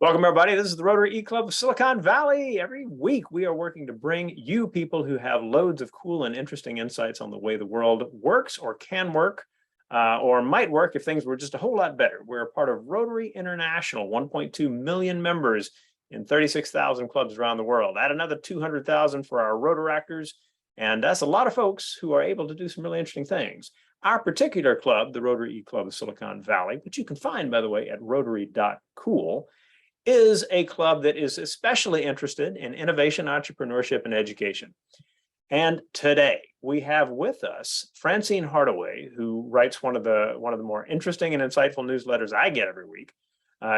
Welcome, everybody. This is the Rotary E-Club of Silicon Valley. Every week, we are working to bring you people who have loads of cool and interesting insights on the way the world works or can work, or might work if things were just a whole lot better. We're a part of Rotary International, 1.2 million members in 36,000 clubs around the world. Add another 200,000 for our Rotaractors, and that's a lot of folks who are able to do some really interesting things. Our particular club, the Rotary E-Club of Silicon Valley, which you can find, by the way, at rotary.cool, is a club that is especially interested in innovation, entrepreneurship, and education. And today we have with us Francine Hardaway, who writes one of the more interesting and insightful newsletters I get every week.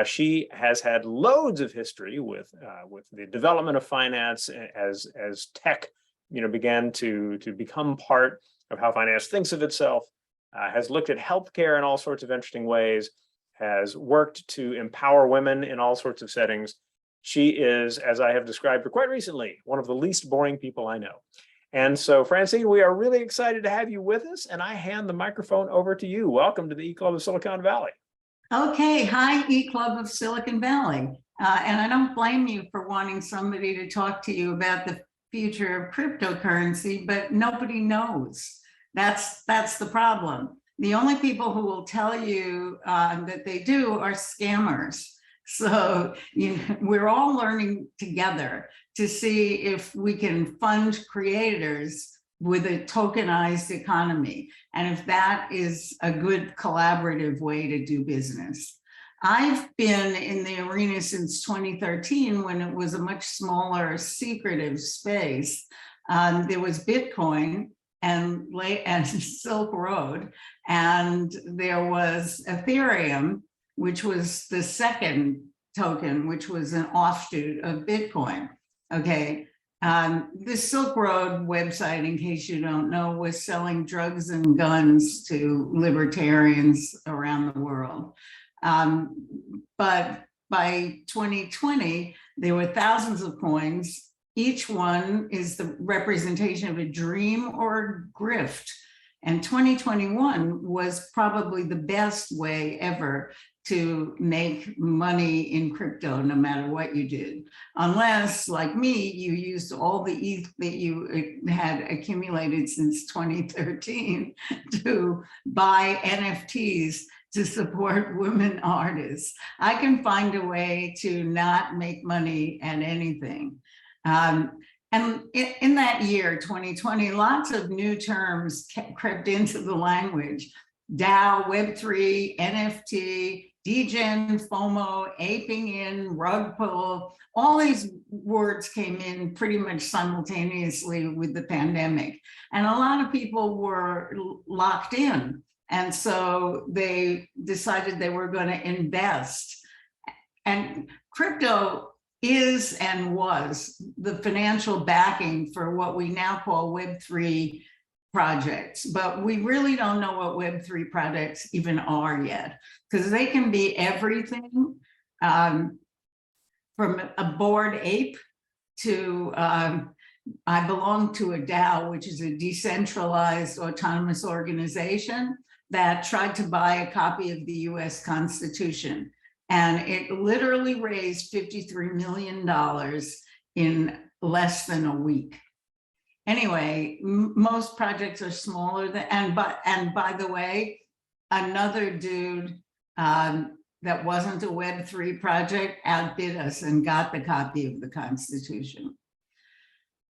She has had loads of history with the development of finance as tech, began to become part of how finance thinks of itself. Has looked at healthcare in all sorts of interesting ways. Has worked to empower women in all sorts of settings. She is, as I have described her quite recently, one of the least boring people I know. And so, Francine, we are really excited to have you with us, and I hand the microphone over to you. Welcome to the E-Club of Silicon Valley. Okay, hi, E-Club of Silicon Valley. And I don't blame you for wanting somebody to talk to you about the future of cryptocurrency, but nobody knows. That's the problem. The only people who will tell you that they do are scammers. So we're all learning together to see if we can fund creators with a tokenized economy, and if that is a good collaborative way to do business. I've been in the arena since 2013 when it was a much smaller, secretive space. There was Bitcoin and Silk Road, and there was Ethereum, which was the second token, which was an offshoot of Bitcoin. Okay, the Silk Road website, in case you don't know, was selling drugs and guns to libertarians around the world. But by 2020, there were thousands of coins. Each one is the representation of a dream or a grift. And 2021 was probably the best way ever to make money in crypto, no matter what you did. Unless, like me, you used all the ETH that you had accumulated since 2013 to buy NFTs to support women artists. I can find a way to not make money at anything. And in that year, 2020, lots of new terms crept into the language. DAO, Web3, NFT, degen, FOMO, aping in, rug pull, all these words came in pretty much simultaneously with the pandemic. And a lot of people were locked in. And so they decided they were going to invest. And crypto is and was the financial backing for what we now call Web3 projects. But we really don't know what Web3 projects even are yet, because they can be everything from a bored ape to, I belong to a DAO, which is a decentralized autonomous organization that tried to buy a copy of the US Constitution. And it literally raised $53 million in less than a week. Anyway, most projects are smaller than, and by the way, another dude that wasn't a Web3 project outbid us and got the copy of the Constitution.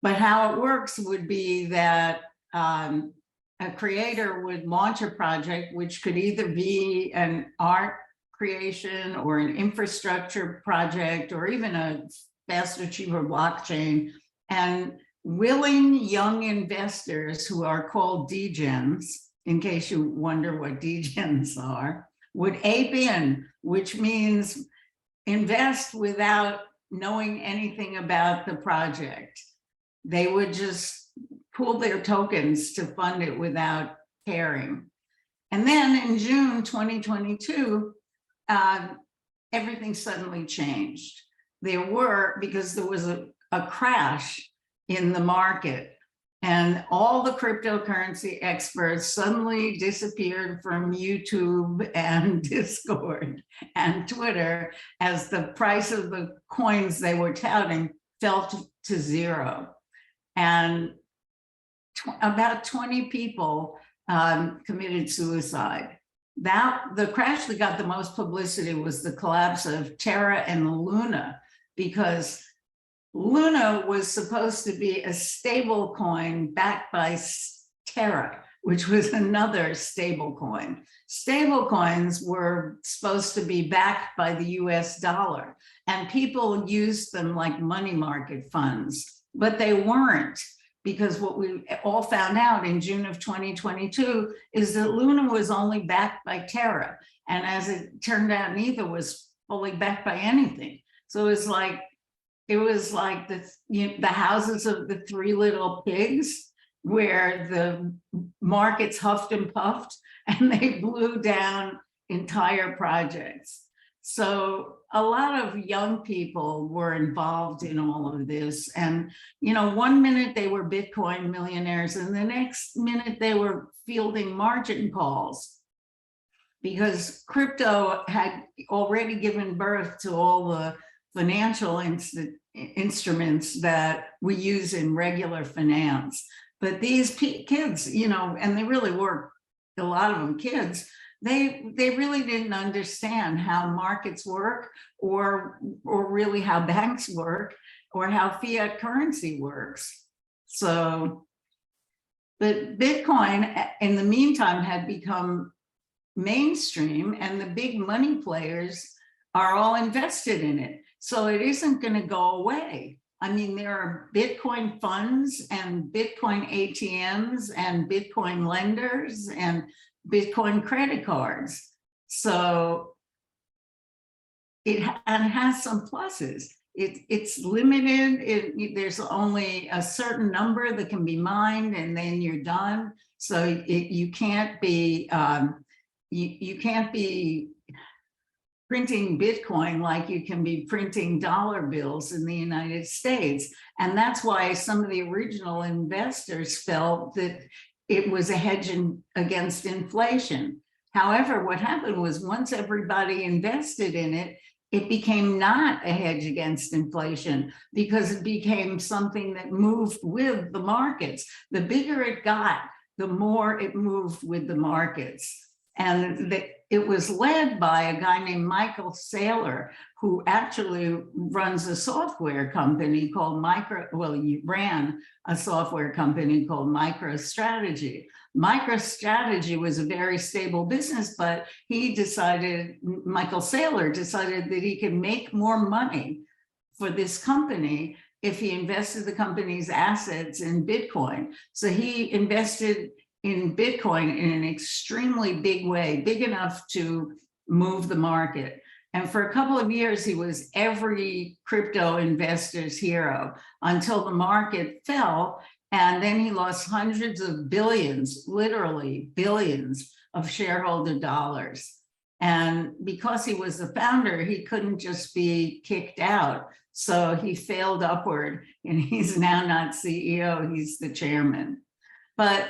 But how it works would be that a creator would launch a project, which could either be an art creation or an infrastructure project or even a faster, cheaper blockchain, and willing young investors who are called degens, in case you wonder what degens are, would ape in, which means invest without knowing anything about the project. They would just pool their tokens to fund it without caring. And then in June 2022, everything suddenly changed. Because there was a crash in the market. And all the cryptocurrency experts suddenly disappeared from YouTube and Discord and Twitter as the price of the coins they were touting fell to zero. And about 20 people committed suicide. The crash that got the most publicity was the collapse of Terra and Luna, because Luna was supposed to be a stable coin backed by Terra, which was another stable coin. Stable coins were supposed to be backed by the US dollar, and people used them like money market funds, but they weren't, because what we all found out in June of 2022 is that Luna was only backed by Terra. And as it turned out, neither was fully backed by anything. So it was like the houses of the Three Little Pigs, where the markets huffed and puffed and they blew down entire projects. So a lot of young people were involved in all of this. And, one minute they were Bitcoin millionaires and the next minute they were fielding margin calls, because crypto had already given birth to all the financial instruments that we use in regular finance. But these kids, and they really were, a lot of them kids, they really didn't understand how markets work, or really how banks work, or how fiat currency works. So, but Bitcoin in the meantime had become mainstream, and the big money players are all invested in it. So it isn't going to go away. I mean, there are Bitcoin funds and Bitcoin ATMs and Bitcoin lenders and Bitcoin credit cards. So it has some pluses. It's limited. There's only a certain number that can be mined, and then you're done. So you can't be you can't be printing Bitcoin like you can be printing dollar bills in the United States. And that's why some of the original investors felt that it was a hedge against inflation. However, what happened was once everybody invested in it, it became not a hedge against inflation, because it became something that moved with the markets. The bigger it got, the more it moved with the markets. And it was led by a guy named Michael Saylor, who actually runs a software company called he ran a software company called MicroStrategy. MicroStrategy was a very stable business, but Michael Saylor decided that he could make more money for this company if he invested the company's assets in Bitcoin. So he invested in Bitcoin in an extremely big way, big enough to move the market. And for a couple of years, he was every crypto investor's hero until the market fell. And then he lost hundreds of billions, literally billions of shareholder dollars. And because he was the founder, he couldn't just be kicked out. So he failed upward, and he's now not CEO, he's the chairman. But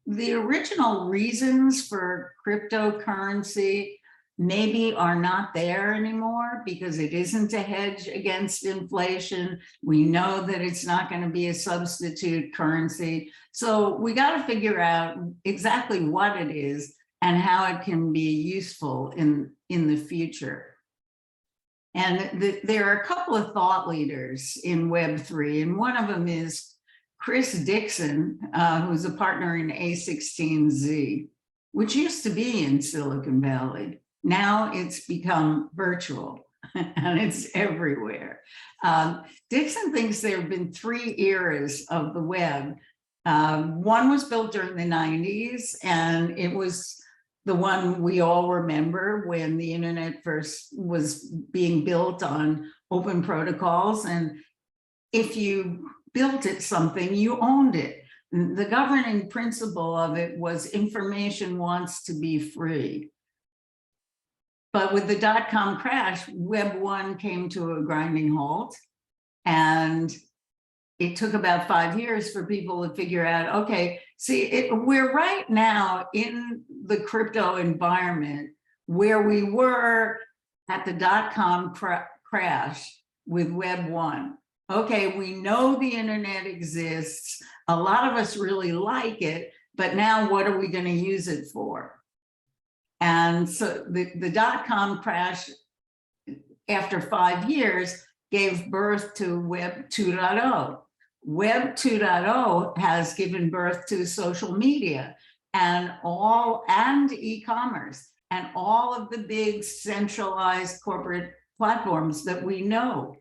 the original reasons for cryptocurrency maybe are not there anymore, because it isn't a hedge against inflation. We know that it's not going to be a substitute currency. So we got to figure out exactly what it is and how it can be useful in the future. And there are a couple of thought leaders in Web3, and one of them is Chris Dixon, who's a partner in A16Z, which used to be in Silicon Valley. Now it's become virtual and it's everywhere. Dixon thinks there have been 3 eras of the web. One was built during the 90s, and it was the one we all remember when the internet first was being built on open protocols. And if you built it something, you owned it. The governing principle of it was information wants to be free. But with the dot-com crash, Web 1 came to a grinding halt, and it took about 5 years for people to figure out, okay, see, we're right now in the crypto environment where we were at the dot-com crash with Web 1. Okay, we know the internet exists. A lot of us really like it, but now what are we going to use it for? And so the dot-com crash after 5 years gave birth to Web 2.0. Web 2.0 has given birth to social media and e-commerce and all of the big centralized corporate platforms that we know.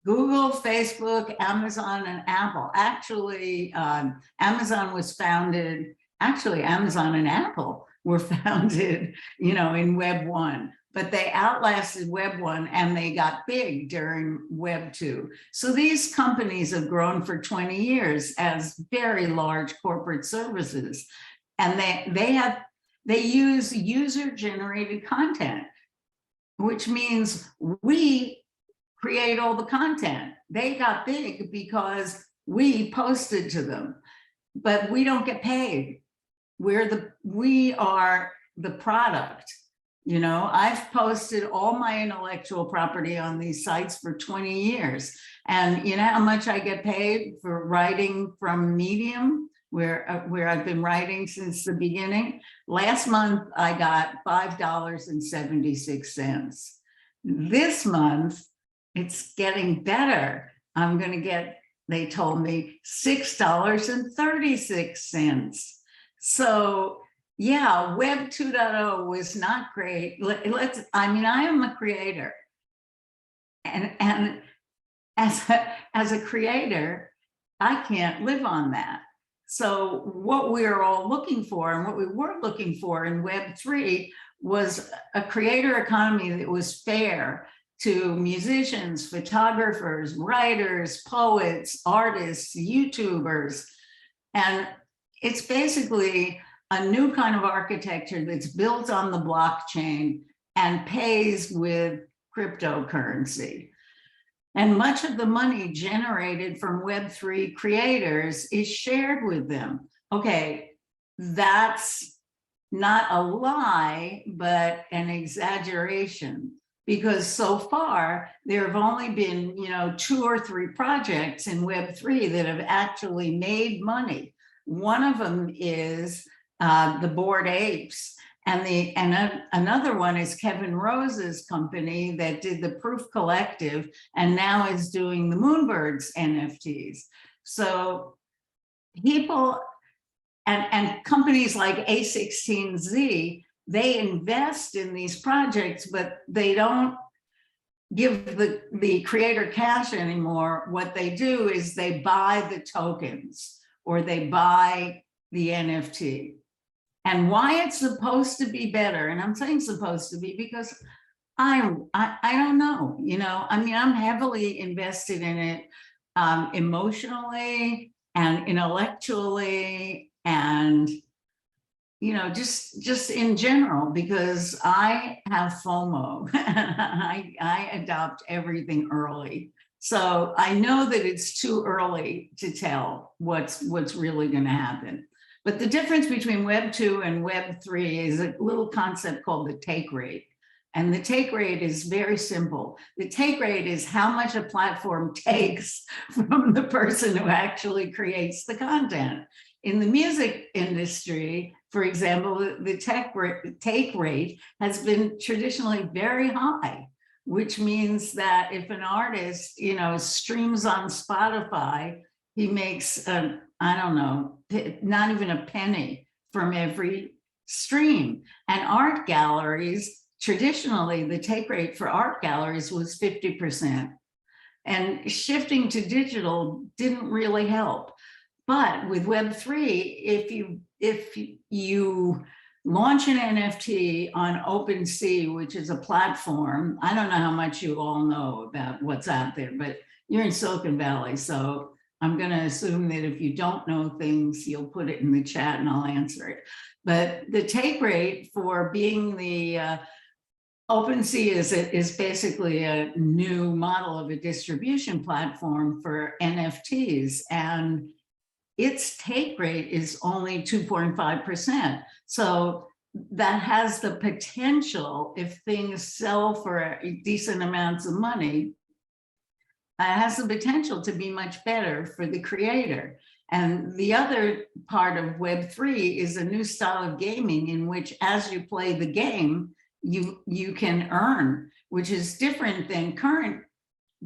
Google, Facebook, Amazon, and Apple. Actually, Amazon was founded, Amazon and Apple were founded, in Web 1, but they outlasted Web 1 and they got big during Web 2. So these companies have grown for 20 years as very large corporate services. And they use user-generated content, which means we create all the content. They got big because we posted to them, but we don't get paid. We are the product. I've posted all my intellectual property on these sites for 20 years. And you know how much I get paid for writing from Medium, where I've been writing since the beginning? Last month, I got $5.76. This month, it's getting better. I'm going to get, they told me, $6.36. So yeah, Web 2.0 was not great. I am a creator. And as a creator, I can't live on that. So what we're all looking for and what we were looking for in Web 3 was a creator economy that was fair to musicians, photographers, writers, poets, artists, YouTubers. And it's basically a new kind of architecture that's built on the blockchain and pays with cryptocurrency. And much of the money generated from Web3 creators is shared with them. Okay, that's not a lie, but an exaggeration. Because so far, there have only been, 2 or 3 projects in Web3 that have actually made money. One of them is the Bored Apes, and another one is Kevin Rose's company that did the Proof Collective and now is doing the Moonbirds NFTs. So people and companies like A16Z, they invest in these projects, but they don't give the creator cash anymore. What they do is they buy the tokens or they buy the NFT. And why it's supposed to be better, and I'm saying supposed to be because I don't know, I'm heavily invested in it emotionally and intellectually and just in general, because I have FOMO and I adopt everything early. So I know that it's too early to tell what's really going to happen. But the difference between Web 2 and Web 3 is a little concept called the take rate. And the take rate is very simple. The take rate is how much a platform takes from the person who actually creates the content. In the music industry, for example, the take rate has been traditionally very high, which means that if an artist, streams on Spotify, he makes, I don't know, not even a penny from every stream. And art galleries, traditionally, the take rate for art galleries was 50%. And shifting to digital didn't really help. But with Web3, if you launch an NFT on OpenSea, which is a platform, I don't know how much you all know about what's out there, but you're in Silicon Valley. So I'm going to assume that if you don't know things, you'll put it in the chat and I'll answer it. But the take rate for being the OpenSea is basically a new model of a distribution platform for NFTs, and its take rate is only 2.5%. So that has the potential, if things sell for decent amounts of money, has the potential to be much better for the creator. And the other part of Web3 is a new style of gaming in which, as you play the game, you can earn, which is different than current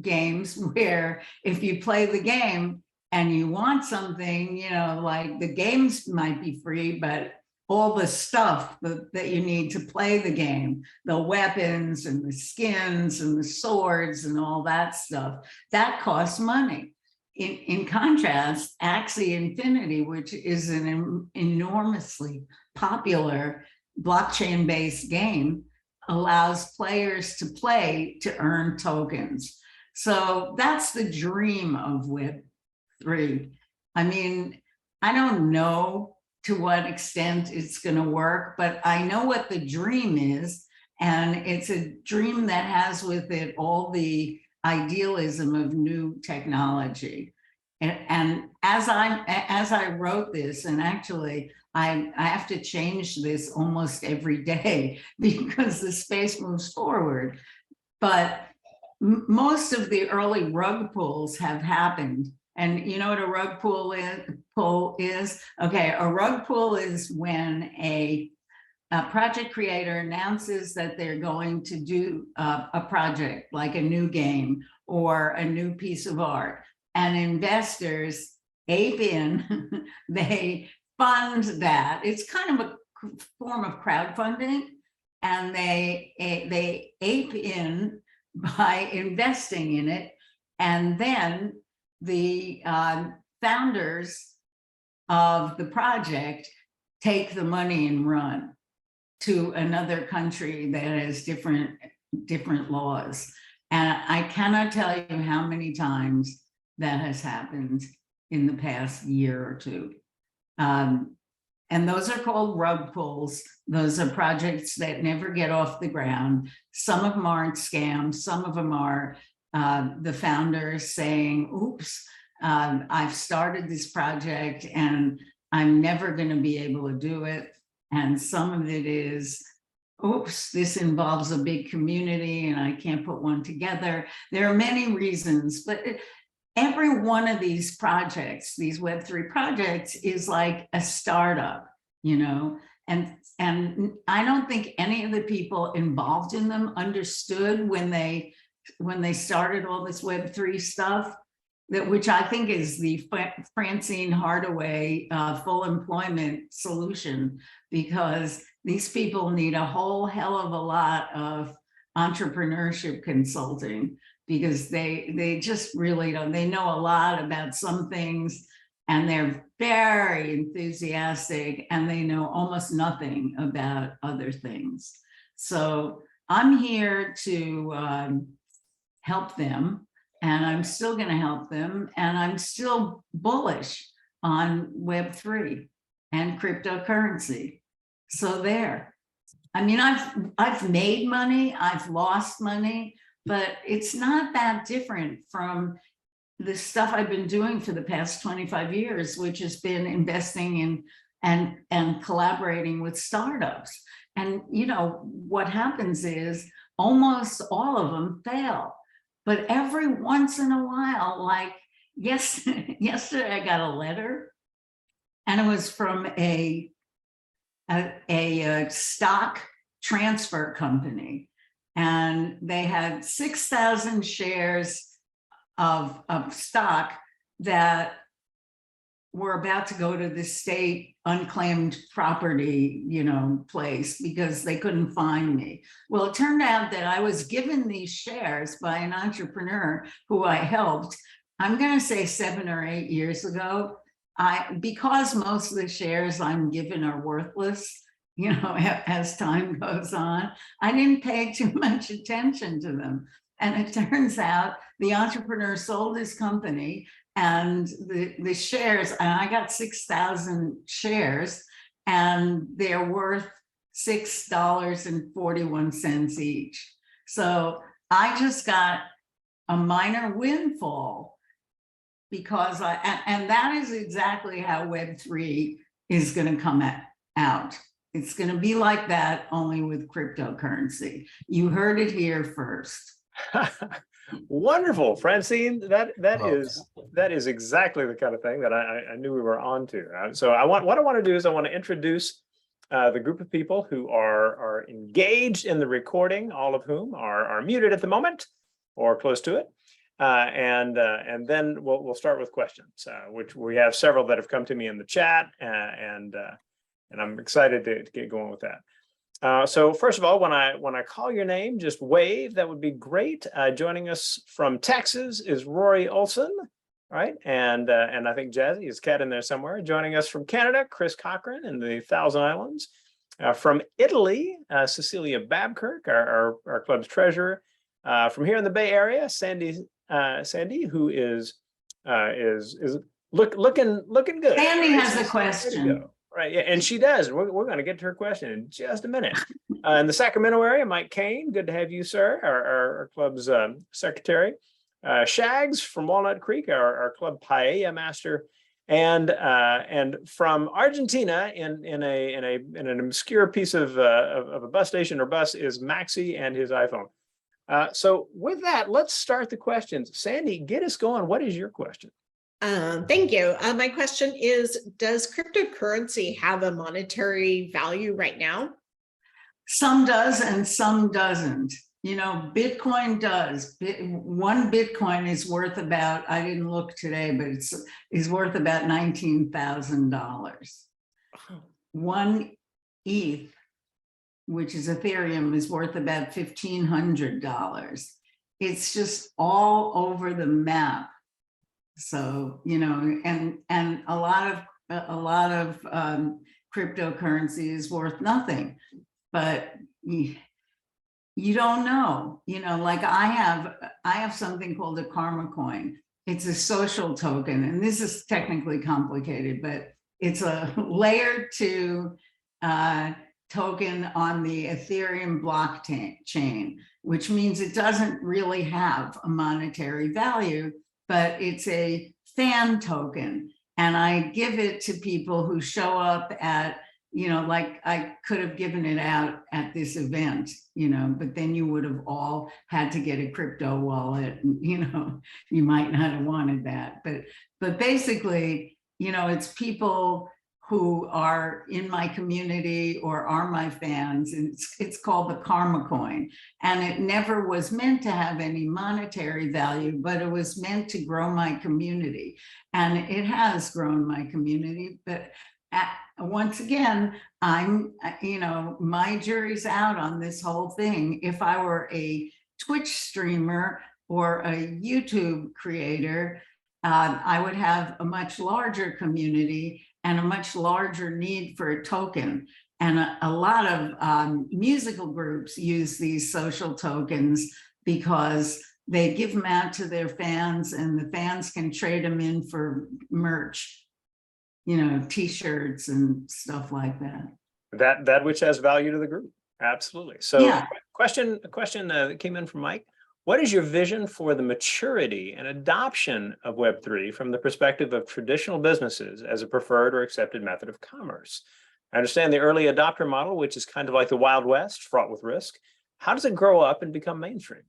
games, where if you play the game and you want something, you know, like the games might be free, but all the stuff that you need to play the game, the weapons and the skins and the swords and all that stuff, that costs money. In contrast, Axie Infinity, which is an enormously popular blockchain-based game, allows players to play to earn tokens. So that's the dream of Web3. I mean, I don't know to what extent it's going to work, but I know what the dream is. And it's a dream that has with it all the idealism of new technology. And as I wrote this, and actually I have to change this almost every day because the space moves forward. But most of the early rug pulls have happened. And you know what a rug pull is? Okay, a rug pull is when a project creator announces that they're going to do a project, like a new game or a new piece of art, and investors ape in, they fund that. It's kind of a form of crowdfunding, and they ape in by investing in it, and then the founders of the project take the money and run to another country that has different laws. And I cannot tell you how many times that has happened in the past year or two. And those are called rug pulls. Those are projects that never get off the ground. Some of them aren't scams. Some of them are the founders saying, oops, I've started this project and I'm never going to be able to do it. And some of it is, oops, this involves a big community and I can't put one together. There are many reasons, but every one of these projects, these Web3 projects, is like a startup, you know, and I don't think any of the people involved in them understood when they started all this Web3 stuff, that which I think is the Francine Hardaway full employment solution, because these people need a whole hell of a lot of entrepreneurship consulting, because they just really don't, they know a lot about some things and they're very enthusiastic and they know almost nothing about other things. So I'm here to help them, and I'm still going to help them, and I'm still bullish on Web3 and cryptocurrency. So there. I mean, I've made money, I've lost money, but it's not that different from the stuff I've been doing for the past 25 years, which has been investing in and collaborating with startups. And you know, what happens is almost all of them fail. But every once in a while, like yesterday, I got a letter, and it was from a stock transfer company, and they had 6,000 shares of stock that were about to go to the state unclaimed property, you know, place, because they couldn't find me. Well, it turned out that I was given these shares by an entrepreneur who I helped, I'm going to say 7 or 8 years ago. Because most of the shares I'm given are worthless, you know, as time goes on, I didn't pay too much attention to them. And it turns out the entrepreneur sold his company, and the shares, and I got 6,000 shares, and they're worth $6.41 each. So I just got a minor windfall because and that is exactly how Web3 is going to come out. It's going to be like that, only with cryptocurrency. You heard it here first. Wonderful, Francine. That is exactly the kind of thing that I knew we were on to. So what I want to do is I want to introduce the group of people who are engaged in the recording, all of whom are muted at the moment or close to it. And then we'll start with questions, which we have several that have come to me in the chat, and I'm excited to get going with that. So first of all, when I call your name, just wave. That would be great. Joining us from Texas is Rory Olson, right? And I think Jazzy is Cat in there somewhere. Joining us from Canada, Chris Cochran in the Thousand Islands. From Italy, Cecilia Babkirk, our club's treasurer. From here in the Bay Area, Sandy, who is looking good. Sandy has a question. Right, yeah, and she does. We're going to get to her question in just a minute. In the Sacramento area, Mike Kane, good to have you, sir, our club's secretary. Shags from Walnut Creek, our club paella master, and from Argentina, in an obscure piece of a bus station or bus, is Maxi and his iPhone. So with that, let's start the questions. Sandy, get us going. What is your question? Thank you. My question is, does cryptocurrency have a monetary value right now? Some does and some doesn't. You know, Bitcoin does. One Bitcoin is worth about, I didn't look today, but is worth about $19,000. One ETH, which is Ethereum, is worth about $1,500. It's just all over the map. So, you know, and a lot of cryptocurrency is worth nothing, but you don't know, you know, like I have something called a karma coin. It's a social token, and this is technically complicated, but it's a layer 2 token on the Ethereum blockchain, which means it doesn't really have a monetary value, but it's a fan token. And I give it to people who show up at, you know, like I could have given it out at this event, you know, but then you would have all had to get a crypto wallet, and, you know, you might not have wanted that. But basically, you know, it's people who are in my community or are my fans, and it's called the karma coin. And it never was meant to have any monetary value, but it was meant to grow my community. And it has grown my community, but once again, you know, my jury's out on this whole thing. If I were a Twitch streamer or a YouTube creator, I would have a much larger community and a much larger need for a token. And a lot of musical groups use these social tokens because they give them out to their fans, and the fans can trade them in for merch, you know, t-shirts and stuff like that. That which has value to the group. Absolutely. So yeah. A question that came in from Mike. What is your vision for the maturity and adoption of Web3 from the perspective of traditional businesses as a preferred or accepted method of commerce? I understand the early adopter model, which is kind of like the Wild West, fraught with risk. How does it grow up and become mainstream?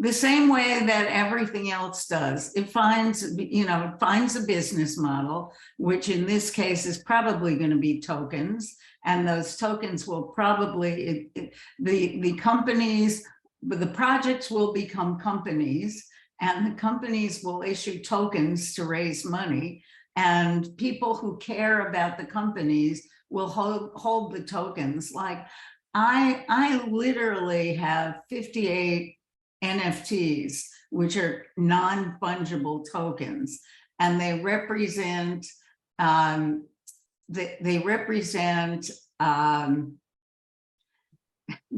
The same way that everything else does. It finds, you know, it finds a business model, which in this case is probably going to be tokens. And those tokens will probably, the companies, but the projects will become companies, and the companies will issue tokens to raise money, and people who care about the companies will hold the tokens. Like I literally have 58 NFTs, which are non-fungible tokens, and they represent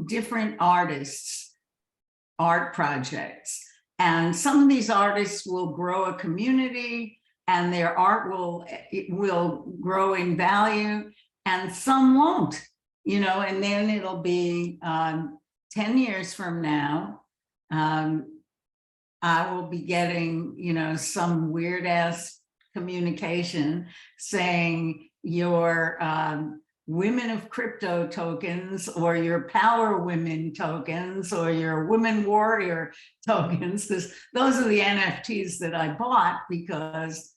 different artists, art projects. And some of these artists will grow a community, and their art will grow in value, and some won't. you know, and then it'll be 10 years from now, I will be getting, you know, some weird ass communication saying your women of crypto tokens, or your power women tokens, or your women warrior tokens, because those are the NFTs that I bought because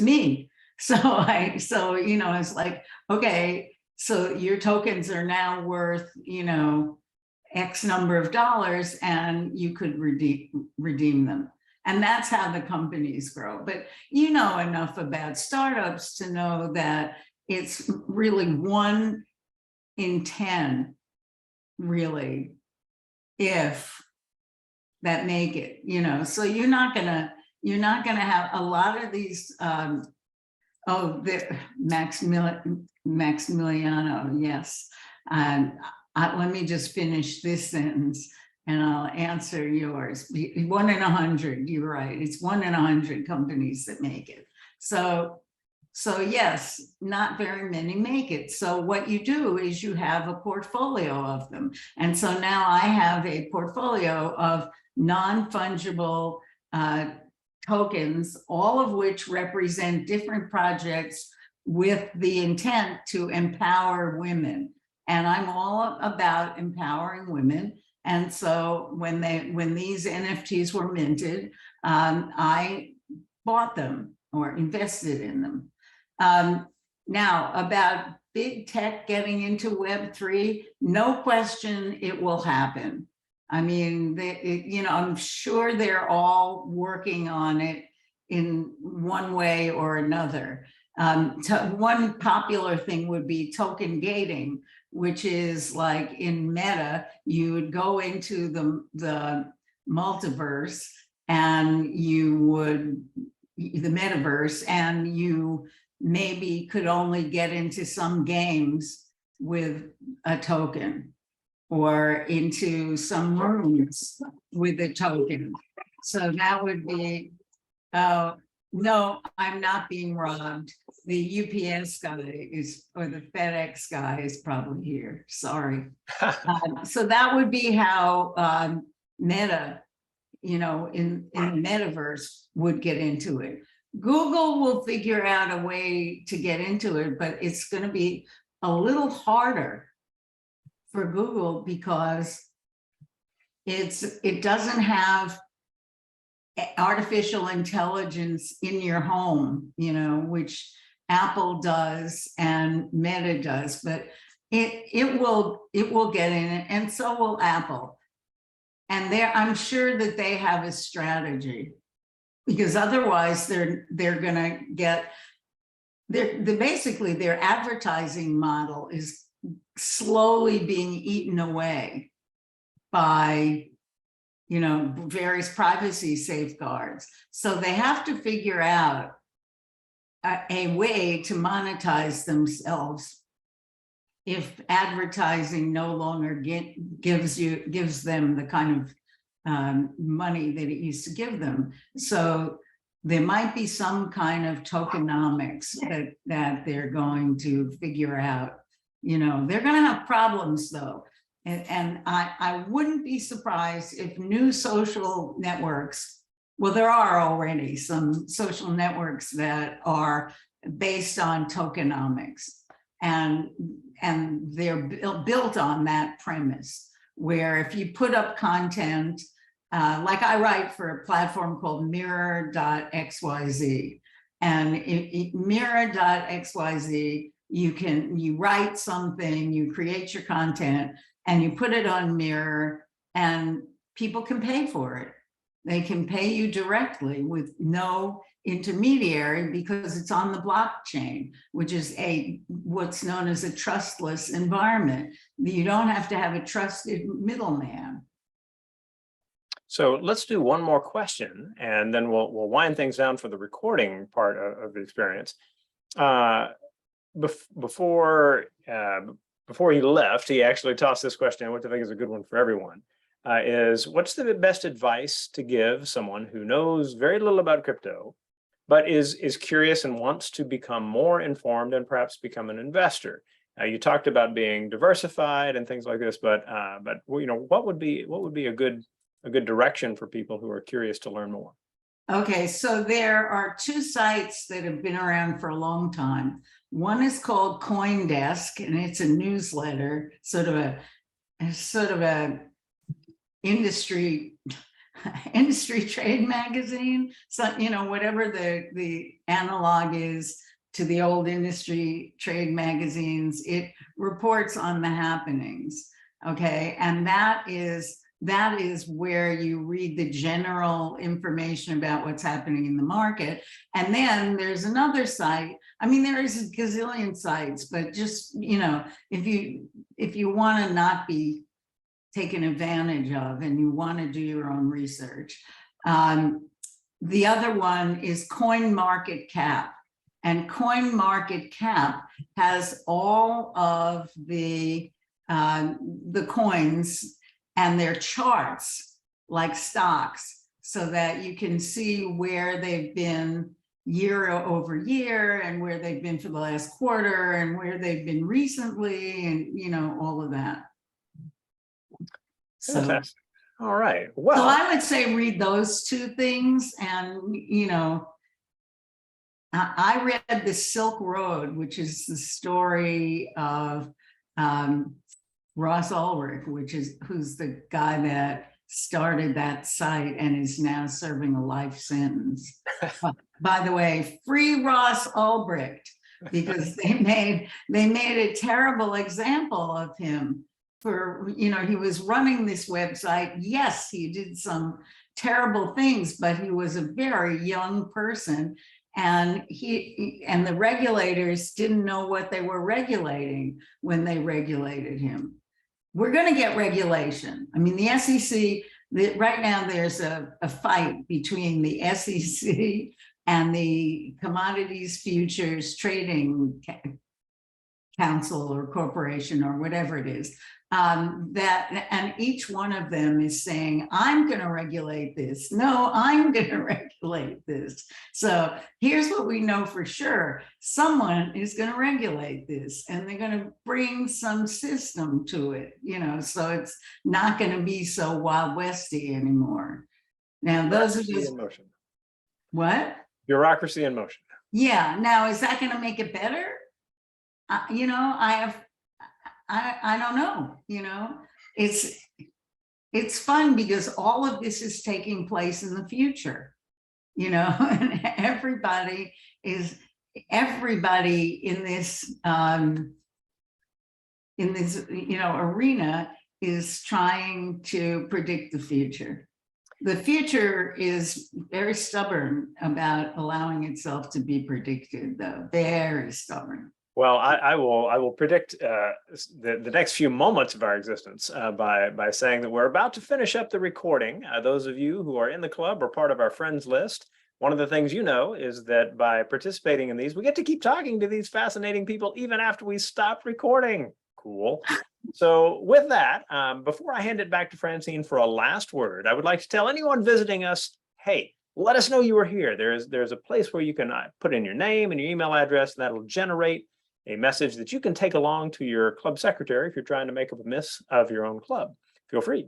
me. So you know, it's like, okay, so your tokens are now worth, you know, X number of dollars, and you could redeem them. And that's how the companies grow. But you know enough about startups to know that it's really 1 in 10, really, if that make it, you know. So you're not gonna have a lot of these. Maximiliano, yes. Let me just finish this sentence and I'll answer yours. 1 in 100, you're right. It's 1 in 100 companies that make it. So yes, not very many make it. So what you do is you have a portfolio of them. And so now I have a portfolio of non-fungible tokens, all of which represent different projects with the intent to empower women. And I'm all about empowering women. And so when these NFTs were minted, I bought them or invested in them. Now, about big tech getting into Web3, no question it will happen. I mean, you know, I'm sure they're all working on it in one way or another. One popular thing would be token gating, which is like in Meta, you would go into the multiverse and the metaverse, and you maybe could only get into some games with a token, or into some rooms with a token. So that would be, no, I'm not being robbed. The UPS guy is, or the FedEx guy is probably here, sorry. So that would be how Meta, you know, in the metaverse would get into it. Google will figure out a way to get into it, but it's gonna be a little harder for Google because it doesn't have artificial intelligence in your home, you know, which Apple does and Meta does, but it will get in it, and so will Apple. And I'm sure that they have a strategy, because otherwise they're gonna get, basically their advertising model is slowly being eaten away by, you know, various privacy safeguards. So they have to figure out a way to monetize themselves if advertising no longer gives them the kind of money that it used to give them. So there might be some kind of tokenomics that they're going to figure out. You know, they're going to have problems though. And I wouldn't be surprised if new social networks, well, there are already some social networks that are based on tokenomics, and they're built on that premise, where if you put up content, like I write for a platform called mirror.xyz, and mirror.xyz, you write something, you create your content, and you put it on Mirror, and people can pay for it. They can pay you directly with no intermediary, because it's on the blockchain, which is what's known as a trustless environment. You don't have to have a trusted middleman. So let's do one more question, and then we'll wind things down for the recording part of the experience. Before he left, he actually tossed this question, which I think is a good one for everyone. Is what's the best advice to give someone who knows very little about crypto, but is curious and wants to become more informed and perhaps become an investor? You talked about being diversified and things like this, but what would be a good direction for people who are curious to learn more? Okay, so there are two sites that have been around for a long time. One is called CoinDesk, and it's a newsletter, sort of a industry trade magazine. So, whatever the analog is to the old industry trade magazines, it reports on the happenings. Okay, and that is where you read the general information about what's happening in the market. And then there's another site. I mean, there is a gazillion sites, but just, if you want to not be taken advantage of and you want to do your own research. The other one is CoinMarketCap. And CoinMarketCap has all of the coins and their charts like stocks, so that you can see where they've been year over year and where they've been for the last quarter and where they've been recently, and all of that. Fantastic. All right. Well, so I would say read those two things. And I read The Silk Road, which is the story of Ross Ulrich, who's the guy that started that site and is now serving a life sentence. By the way, free Ross Ulbricht, because they made a terrible example of him. For, he was running this website. Yes, he did some terrible things, but he was a very young person, and the regulators didn't know what they were regulating when they regulated him. We're going to get regulation. I mean, the SEC, right now there's a fight between the SEC and the Commodities Futures Trading Council or corporation or whatever it is. And each one of them is saying, I'm going to regulate this. No, I'm going to regulate this. So here's what we know for sure. Someone is going to regulate this, and they're going to bring some system to it, so it's not going to be so Wild Westy anymore. Now, those are just... in motion. What? Bureaucracy in motion. Yeah. Now, is that going to make it better? I don't know, it's fun because all of this is taking place in the future, and everybody in this arena is trying to predict the future. The future is very stubborn about allowing itself to be predicted, though, very stubborn. Well, I will predict the next few moments of our existence by saying that we're about to finish up the recording. Those of you who are in the club or part of our friends list, one of the things is that by participating in these, we get to keep talking to these fascinating people even after we stop recording. Cool. So with that, before I hand it back to Francine for a last word, I would like to tell anyone visiting us, hey, let us know you were here. There's a place where you can put in your name and your email address, and that'll generate a message that you can take along to your club secretary if you're trying to make up a miss of your own club. Feel free.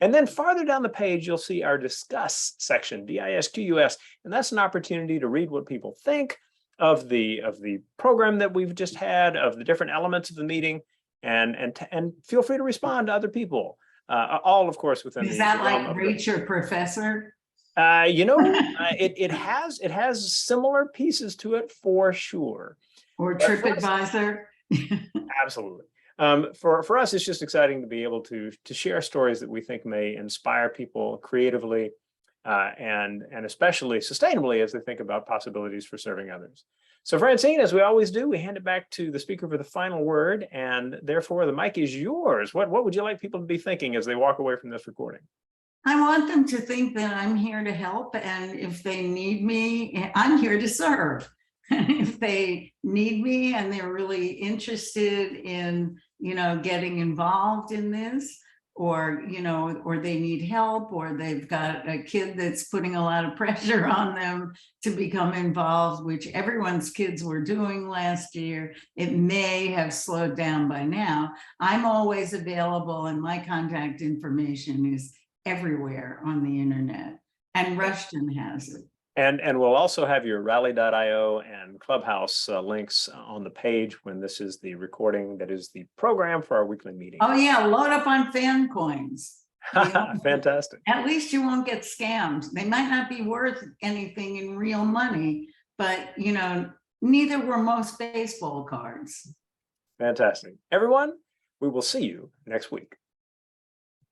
And then farther down the page, you'll see our discuss section, DISQUS, and that's an opportunity to read what people think of the program that we've just had, of the different elements of the meeting, and feel free to respond to other people. All, of course, within Is that like Reach Your Professor? It has similar pieces to it for sure. Or TripAdvisor. Absolutely. For us, it's just exciting to be able to share stories that we think may inspire people creatively and especially sustainably as they think about possibilities for serving others. So Francine, as we always do, we hand it back to the speaker for the final word, and therefore the mic is yours. What would you like people to be thinking as they walk away from this recording? I want them to think that I'm here to help, and if they need me, I'm here to serve. If they need me and they're really interested in, getting involved in this, or, you know, or they need help, or they've got a kid that's putting a lot of pressure on them to become involved, which everyone's kids were doing last year. It may have slowed down by now. I'm always available, and my contact information is everywhere on the internet, and Rushton has it. And we'll also have your rally.io and Clubhouse links on the page when this is the recording that is the program for our weekly meeting. Oh yeah, load up on fan coins. Fantastic. At least you won't get scammed. They might not be worth anything in real money, but you know, neither were most baseball cards. Fantastic. Everyone, we will see you next week.